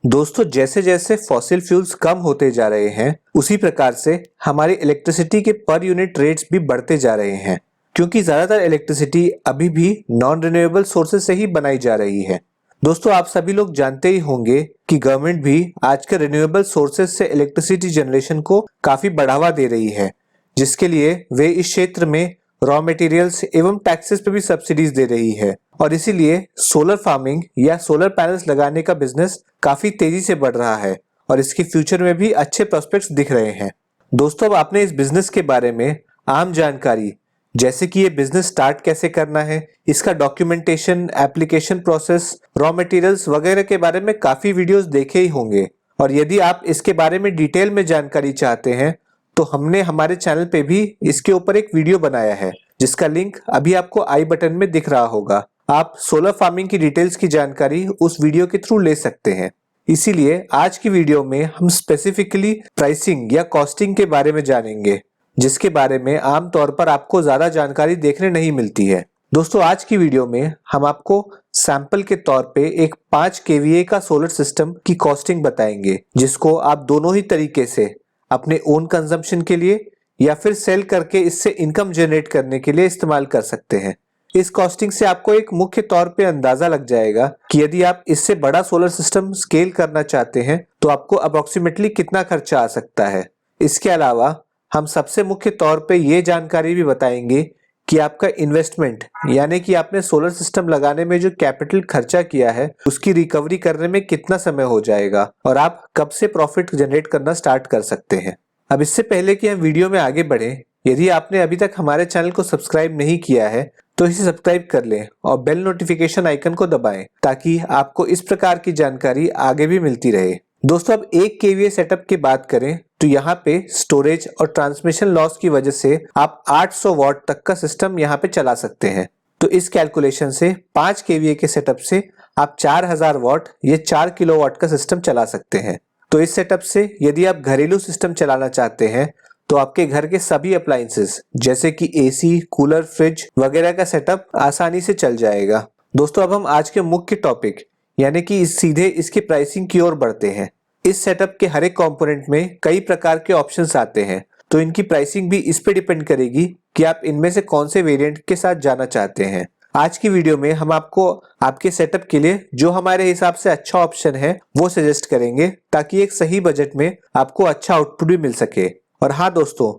दोस्तों, जैसे जैसे फॉसिल फ्यूल्स कम होते जा रहे हैं, उसी प्रकार से हमारी इलेक्ट्रिसिटी के पर यूनिट रेट्स भी बढ़ते जा रहे हैं, क्योंकि ज्यादातर इलेक्ट्रिसिटी अभी भी नॉन रिन्यूएबल सोर्सेज से ही बनाई जा रही है। दोस्तों, आप सभी लोग जानते ही होंगे कि गवर्नमेंट भी आजकल रिन्यूएबल सोर्सेज से इलेक्ट्रिसिटी जनरेशन को काफी बढ़ावा दे रही है, जिसके लिए वे इस क्षेत्र में रॉ मटेरियल्स एवं टैक्सेस पे भी सब्सिडीज दे रही है और इसीलिए सोलर फार्मिंग या सोलर पैनल्स लगाने का बिजनेस काफी तेजी से बढ़ रहा है और इसके फ्यूचर में भी अच्छे प्रोस्पेक्ट्स दिख रहे हैं। दोस्तों, अब आपने इस बिजनेस के बारे में आम जानकारी, जैसे कि ये बिजनेस स्टार्ट कैसे करना है, इसका documentation, application process, raw materials वगैरह के बारे में काफी वीडियोस देखे ही होंगे। और यदि आप इसके बारे में डिटेल में जानकारी चाहते हैं तो हमने हमारे चैनल पे भी इसके ऊपर एक वीडियो बनाया है, जिसका लिंक अभी आपको आई बटन में दिख रहा होगा। आप सोलर फार्मिंग की डिटेल्स की जानकारी उस वीडियो के थ्रू ले सकते हैं। इसीलिए आज की वीडियो में हम स्पेसिफिकली प्राइसिंग या कॉस्टिंग के बारे में जानेंगे, जिसके बारे में आमतौर पर आपको ज्यादा जानकारी देखने नहीं मिलती है। दोस्तों, आज की वीडियो में हम आपको सैंपल के तौर पे एक 5 केवीए का सोलर सिस्टम की कॉस्टिंग बताएंगे, जिसको आप दोनों ही तरीके से अपने ओन कंजम्पशन के लिए या फिर सेल करके इससे इनकम जनरेट करने के लिए इस्तेमाल कर सकते हैं। इस कॉस्टिंग से आपको एक मुख्य तौर पे अंदाजा लग जाएगा कि यदि आप इससे बड़ा सोलर सिस्टम स्केल करना चाहते हैं तो आपको अप्रोक्सीमेटली कितना खर्चा आ सकता है। इसके अलावा हम सबसे मुख्य तौर पे ये जानकारी भी बताएंगे कि आपका इन्वेस्टमेंट, यानी कि आपने सोलर सिस्टम लगाने में जो कैपिटल खर्चा किया है उसकी रिकवरी करने में कितना समय हो जाएगा और आप कब से प्रॉफिट जनरेट करना स्टार्ट कर सकते हैं। अब इससे पहले कि हम वीडियो में आगे बढ़े, यदि आपने अभी तक हमारे चैनल को सब्सक्राइब नहीं किया है तो इसे सब्सक्राइब कर लें और बेल नोटिफिकेशन आइकन को दबाएं, ताकि आपको इस प्रकार की जानकारी आगे भी मिलती रहे। दोस्तों, अब 1 केवीए सेटअप की बात करें तो यहाँ पे स्टोरेज और ट्रांसमिशन लॉस की वजह से आप 800 वॉट तक का सिस्टम यहाँ पे चला सकते हैं। तो इस कैलकुलेशन से 5 केवीए के सेटअप से आप 4000 वॉट या 4 किलोवाट का सिस्टम चला सकते हैं। तो इस सेटअप से यदि आप घरेलू सिस्टम चलाना चाहते हैं तो आपके घर के सभी अप्लायंसेस जैसे कि एसी, कूलर, फ्रिज वगैरह का सेटअप आसानी से चल जाएगा। दोस्तों, अब हम आज के मुख्य टॉपिक यानी कि सीधे इसकी प्राइसिंग की ओर बढ़ते हैं। इस सेटअप के हर एक कंपोनेंट में कई प्रकार के ऑप्शंस आते हैं, तो इनकी प्राइसिंग भी इस पे डिपेंड करेगी कि आप इनमें से कौन से वेरिएंट के साथ जाना चाहते हैं। आज की वीडियो में हम आपको आपके सेटअप के लिए जो हमारे हिसाब से अच्छा ऑप्शन है वो सजेस्ट करेंगे, ताकि एक सही बजट में आपको अच्छा आउटपुट भी मिल सके। और हाँ दोस्तों,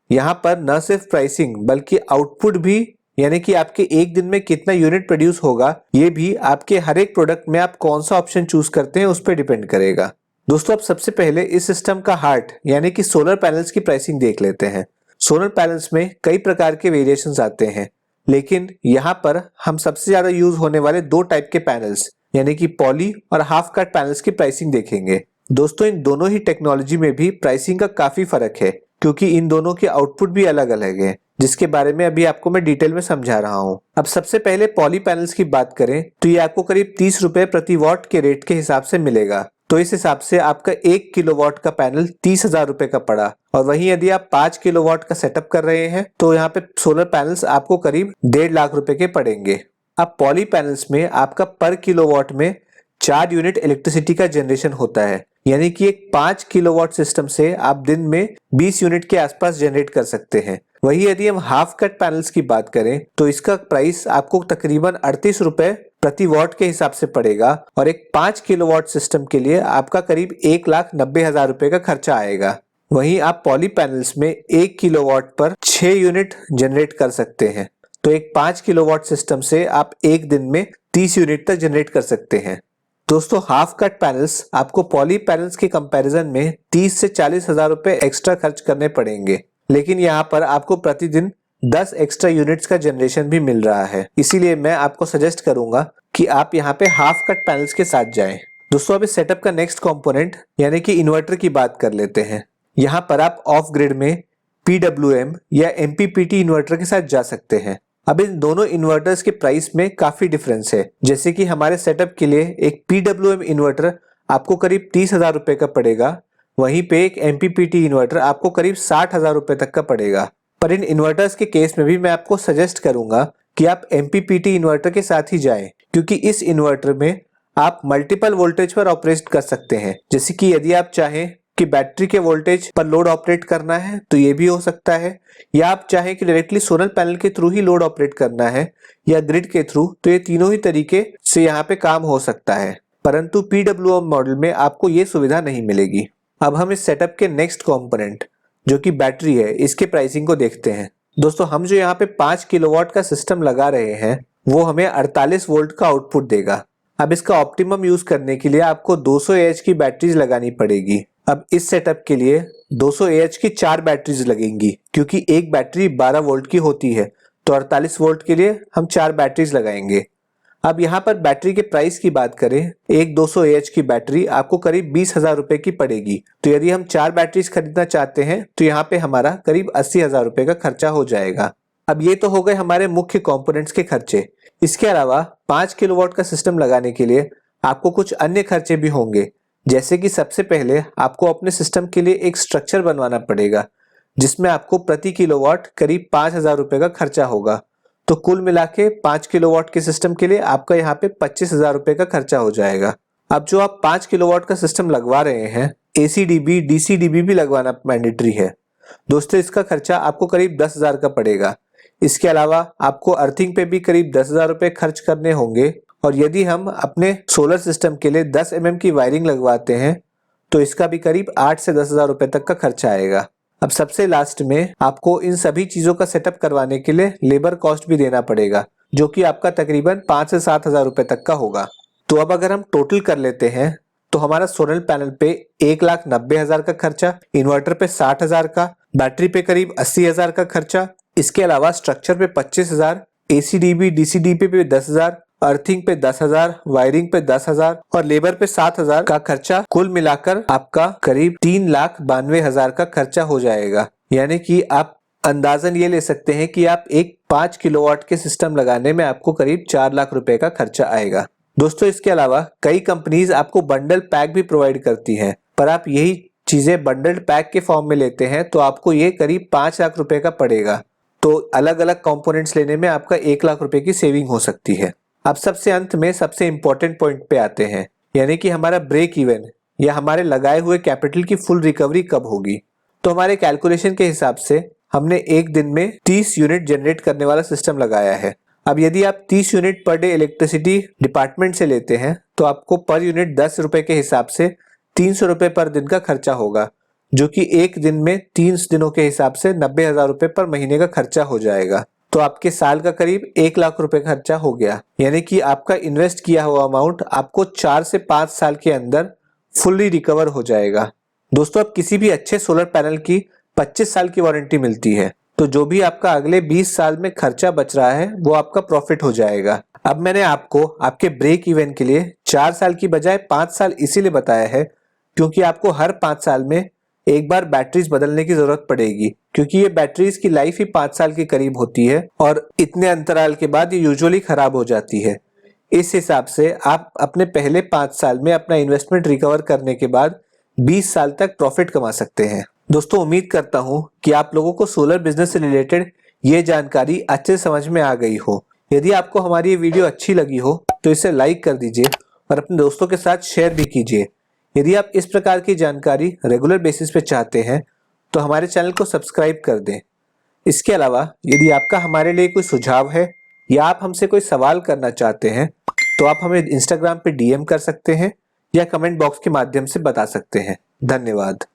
यहाँ पर न सिर्फ प्राइसिंग बल्कि आउटपुट भी, यानी कि आपके एक दिन में कितना यूनिट प्रोड्यूस होगा, ये भी आपके हर एक प्रोडक्ट में आप कौन सा ऑप्शन चूज करते हैं उस पर डिपेंड करेगा। दोस्तों, अब सबसे पहले इस सिस्टम का हार्ट यानी कि सोलर पैनल्स की प्राइसिंग देख लेते हैं। सोलर पैनल्स में कई प्रकार के वेरिएशंस आते हैं, लेकिन यहाँ पर हम सबसे ज्यादा यूज होने वाले 2 टाइप के पैनल्स यानी कि पॉली और हाफ कट पैनल्स की प्राइसिंग देखेंगे। दोस्तों, इन दोनों ही टेक्नोलॉजी में भी प्राइसिंग का काफी फर्क है, क्योंकि इन दोनों के आउटपुट भी अलग अलग है, जिसके बारे में अभी आपको मैं डिटेल में समझा रहा हूँ। अब सबसे पहले पॉली पैनल्स की बात करें तो ये आपको करीब 30 रुपए प्रति वॉट के रेट के हिसाब से मिलेगा। तो इस हिसाब से आपका 1 किलोवाट का पैनल 30,000 रुपए का पड़ा। और वहीं यदि आप 5 किलोवाट का सेटअप कर रहे हैं तो यहाँ पे सोलर पैनल्स आपको करीब 1.5 लाख रुपए के पड़ेंगे। अब पॉली पैनल्स में आपका पर किलोवाट में 4 यूनिट इलेक्ट्रिसिटी का जनरेशन होता है, यानी कि एक 5 किलोवाट सिस्टम से आप दिन में 20 यूनिट के आसपास जनरेट कर सकते हैं। वही यदि हम हाफ कट पैनल्स की बात करें तो इसका प्राइस आपको तकरीबन 38 रुपए प्रति वॉट के हिसाब से पड़ेगा और एक 5 किलोवाट सिस्टम के लिए आपका करीब 1,90,000 रुपए का खर्चा आएगा। वहीं आप पॉली पैनल्स में 1 किलोवाट पर 6 यूनिट जनरेट कर सकते हैं। तो एक 5 किलोवाट सिस्टम से आप एक दिन में 30 यूनिट तक जनरेट कर सकते हैं। दोस्तों, हाफ कट पैनल्स आपको पॉली पैनल्स के कंपैरिजन में 30 से 40,000 रुपए एक्स्ट्रा खर्च करने पड़ेंगे, लेकिन यहाँ पर आपको प्रतिदिन 10 एक्स्ट्रा यूनिट्स का जनरेशन भी मिल रहा है। इसीलिए मैं आपको सजेस्ट करूंगा कि आप यहाँ पे हाफ कट पैनल्स के साथ जाएं। दोस्तों, अब इस सेटअप का नेक्स्ट कंपोनेंट यानी कि इन्वर्टर की बात कर लेते हैं। यहाँ पर आप ऑफ ग्रिड में PWM या MPPT इन्वर्टर के साथ जा सकते हैं। अब इन दोनों इन्वर्टर्स के प्राइस में काफी डिफरेंस है। जैसे कि हमारे सेटअप के लिए एक PWM इन्वर्टर आपको करीब 30,000 रुपए का पड़ेगा, वहीं पे एक MPPT इन्वर्टर आपको करीब 60,000 रुपए तक का पड़ेगा। पर इन इन्वर्टर्स के केस में भी मैं आपको सजेस्ट करूंगा कि आप MPPT इन्वर्टर के साथ ही जाएं, क्योंकि इस इन्वर्टर में आप मल्टीपल वोल्टेज पर ऑपरेट कर सकते हैं। जैसे कि यदि आप चाहें कि बैटरी के वोल्टेज पर लोड ऑपरेट करना है तो ये भी हो सकता है, या आप चाहें कि डायरेक्टली सोलर पैनल के थ्रू ही लोड ऑपरेट करना है या ग्रिड के थ्रू, तो ये तीनों ही तरीके से यहाँ पे काम हो सकता है। परंतु PWM मॉडल में आपको ये सुविधा नहीं मिलेगी। अब हम इस सेटअप के नेक्स्ट कंपोनेंट जो कि बैटरी है, इसके प्राइसिंग को देखते हैं। दोस्तों, हम जो यहाँ पे 5 किलोवाट का सिस्टम लगा रहे हैं वो हमें 48 वोल्ट का आउटपुट देगा। अब इसका ऑप्टिमम यूज करने के लिए आपको 200 AH की बैटरीज लगानी पड़ेगी। अब इस सेटअप के लिए 200 AH की 4 बैटरीज लगेंगी, क्योंकि एक बैटरी 12 वोल्ट की होती है, तो 48 वोल्ट के लिए हम 4 बैटरीज लगाएंगे। अब यहाँ पर बैटरी के प्राइस की बात करें, एक 200 AH की बैटरी आपको करीब 20,000 रुपए की पड़ेगी। तो यदि हम 4 बैटरीज खरीदना चाहते हैं तो यहाँ पे हमारा करीब 80,000 रुपए का खर्चा हो जाएगा। अब ये तो हो गए हमारे मुख्य कंपोनेंट्स के खर्चे। इसके अलावा 5 किलोवाट का सिस्टम लगाने के लिए आपको कुछ अन्य खर्चे भी होंगे। जैसे कि सबसे पहले आपको अपने सिस्टम के लिए एक स्ट्रक्चर बनवाना पड़ेगा, जिसमें आपको प्रति किलोवाट करीब 5,000 रुपए का खर्चा होगा। तो कुल मिला के 5 किलोवाट के सिस्टम के लिए आपका यहाँ पे 25,000 रुपए का खर्चा हो जाएगा। अब जो आप 5 किलोवाट का सिस्टम लगवा रहे हैं, ACDB, DCDB भी लगवाना मैंडेटरी है। दोस्तों, इसका खर्चा आपको करीब 10,000 का पड़ेगा। इसके अलावा आपको अर्थिंग पे भी करीब 10,000 रुपए खर्च करने होंगे, और यदि हम अपने सोलर सिस्टम के लिए 10 mm की वायरिंग लगवाते हैं तो इसका भी करीब 8 से 10,000 रुपए तक का खर्चा आएगा। अब सबसे लास्ट में आपको इन सभी चीजों का सेटअप करवाने के लिए लेबर कॉस्ट भी देना पड़ेगा, जो कि आपका तकरीबन 5 से 7,000 रुपए तक का होगा। तो अब अगर हम टोटल कर लेते हैं तो हमारा सोलर पैनल पे 1,90,000 का खर्चा, इन्वर्टर पे 60,000 का, बैटरी पे करीब 80,000 का खर्चा, इसके अलावा स्ट्रक्चर पे 25,000, ACDB, DCDB पे 10,000, अर्थिंग पे 10,000, वायरिंग पे 10,000 और लेबर पे 7,000 का खर्चा, कुल मिलाकर आपका करीब 3,92,000 का खर्चा हो जाएगा। यानी कि आप अंदाजन ये ले सकते हैं कि आप एक 5 किलोवाट के सिस्टम लगाने में आपको करीब 4 लाख रुपए का खर्चा आएगा। दोस्तों, इसके अलावा कई कंपनीज आपको बंडल पैक भी प्रोवाइड करती हैं, पर आप यही चीजें बंडल्ड पैक के फॉर्म में लेते हैं तो आपको ये करीब 5 लाख रुपए का पड़ेगा। तो अलग अलग कंपोनेंट्स लेने में आपका 1 लाख रुपए की सेविंग हो सकती है। अब सबसे अंत में सबसे इंपॉर्टेंट पॉइंट पे आते हैं, यानी कि हमारा ब्रेक इवन या हमारे लगाए हुए कैपिटल की फुल रिकवरी कब होगी। तो हमारे कैलकुलेशन के हिसाब से हमने एक दिन में 30 यूनिट जनरेट करने वाला सिस्टम लगाया है। अब यदि आप 30 unit per day electricity department से लेते हैं तो आपको पर यूनिट 10 रुपए के हिसाब से 300 रुपए पर दिन का खर्चा होगा, जो कि एक दिन में 30 दिनों के हिसाब से 90,000 रुपए पर महीने का खर्चा हो जाएगा। तो आपके साल का करीब 1 लाख रुपए खर्चा हो गया। यानी कि आपका इन्वेस्ट किया हुआ अमाउंट आपको 4 से 5 साल के अंदर फुल्ली रिकवर हो जाएगा। दोस्तों, अब किसी भी अच्छे सोलर पैनल की 25 साल की वारंटी मिलती है, तो जो भी आपका अगले 20 साल में खर्चा बच रहा है वो आपका प्रॉफिट हो जाएगा। अब मैंने आपको आपके ब्रेक इवन के लिए 4 साल की बजाय 5 साल इसीलिए बताया है क्योंकि आपको हर 5 साल में एक बार बैटरीज बदलने की जरूरत पड़ेगी, क्योंकि ये बैटरीज की लाइफ ही 5 साल के करीब होती है और इतने अंतराल के बाद ये यूजुअली खराब हो जाती है। इस हिसाब से आप अपने पहले 5 साल में अपना इन्वेस्टमेंट रिकवर करने के बाद 20 साल तक प्रॉफिट कमा सकते हैं। दोस्तों, उम्मीद करता हूं कि आप लोगों को सोलर बिजनेस से रिलेटेड ये जानकारी अच्छे समझ में आ गई हो। यदि आपको हमारी ये वीडियो अच्छी लगी हो तो इसे लाइक कर दीजिए और अपने दोस्तों के साथ शेयर भी कीजिए। यदि आप इस प्रकार की जानकारी रेगुलर बेसिस पे चाहते हैं तो हमारे चैनल को सब्सक्राइब कर दें। इसके अलावा यदि आपका हमारे लिए कोई सुझाव है या आप हमसे कोई सवाल करना चाहते हैं तो आप हमें इंस्टाग्राम पे DM कर सकते हैं या कमेंट बॉक्स के माध्यम से बता सकते हैं। धन्यवाद।